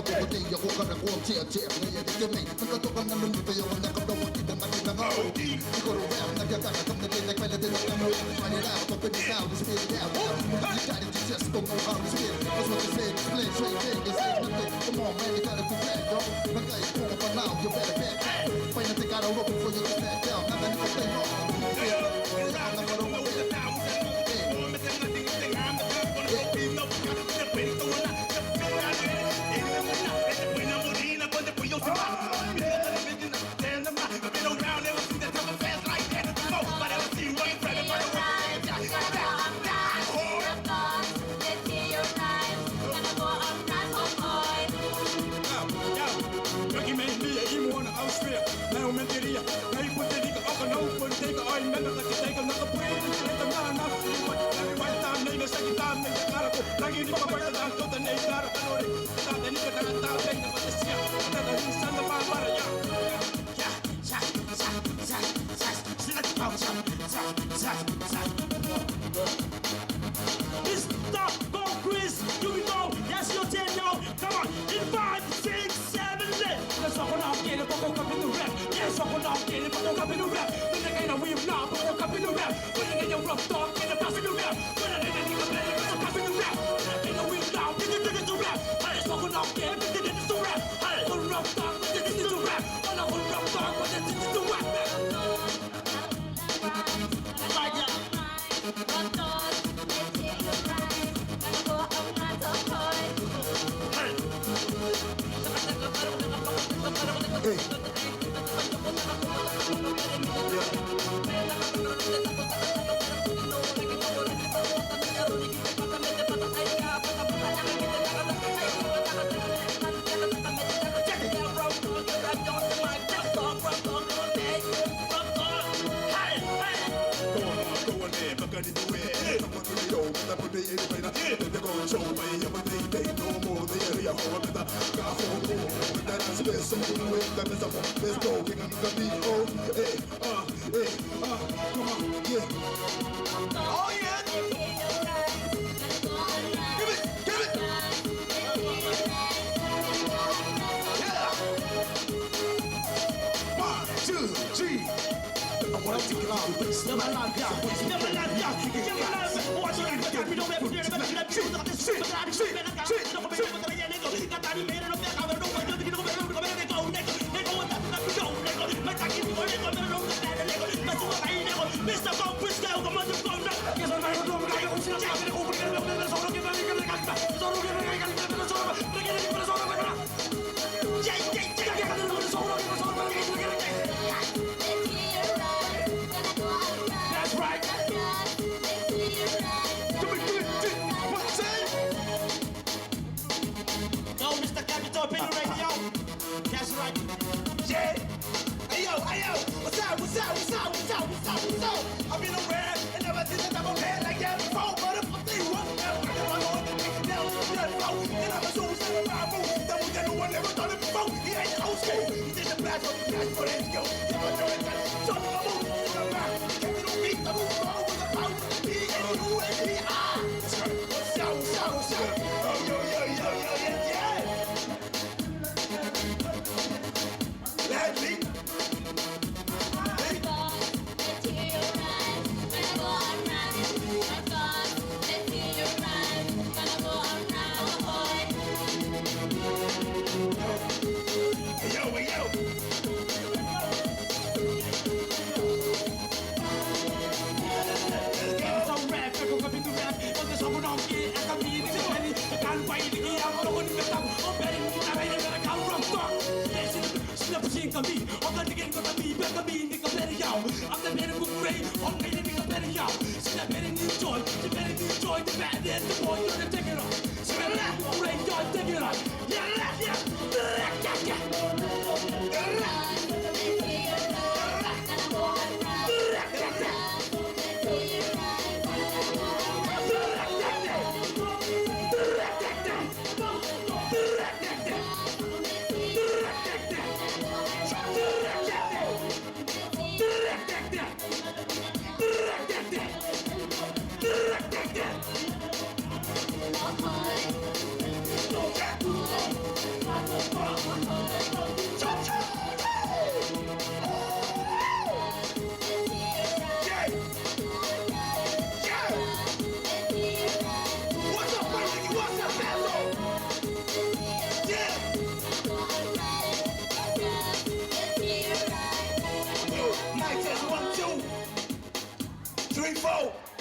Pagkakuti ako karakuang siya-siya Ngayon ikamay Nagkatukan na lumitayo Ang nakabawag Ibang makinangaw Ikaw rap Nagkakakam na dinig Pwede din ang ano Manila Open it out Spit it out You got it You just don't know how to spit That's what you say Explain Straight thing You say nothing Come on man You gotta be bad yo Nagkay kung pa now You better back down Find a thing I don't rope Before you get back down Nananig ko tayo Kailangan na marunong Nou menteria, nee puterica, ook een open teken, oi met een lekker teken, naar de breed, met een naam, naar die white aan, nee, dan zeg je daar, met je klaar op, lang je niet van buiten aan, tot de nee, klaar op, en hoor ik, staat er niet meer aan taal, denk dat het is ja, dat er niet staan de paar, ja, ja, ja, Mr. Go Chris, you know, that's your 10 now, come on, in 5, 6, 7, 8, let's walk on out, get it, walk up in the rap, let's walk on out, get it, walk up in the rap, when they get a wheel now, walk up in the rap, when they get your rough dog, get a pass in the rap, when they get a nigga play, get a pass in the rap, when they get a wheel now, get it to rap, let's walk on out, get it, get it to rap, on rough dog, get it to rap, on a rough dog, get it to rap, like that. I've been around and never seen a double head like that before. But if I think what else, I'm going to take it down to the flow. And I'm a suicide rival. That was no one ever done it before. He ain't the old school. He did the blast on the flash for that skill. If I know it, so I'm a move to the back. Keep it on beat, the move forward with the power. P-A-U-A-P-I. So. Yeah. Let me. Kami, ang galing ko kami, kami hindi ka pwede yaw. Ang galing ko great, ang galing hindi ka pwede yaw. Sila pwede enjoy, the bad and the boy, you're the take it off. Sila left, great, you're take it off. Yeah. 3, 4.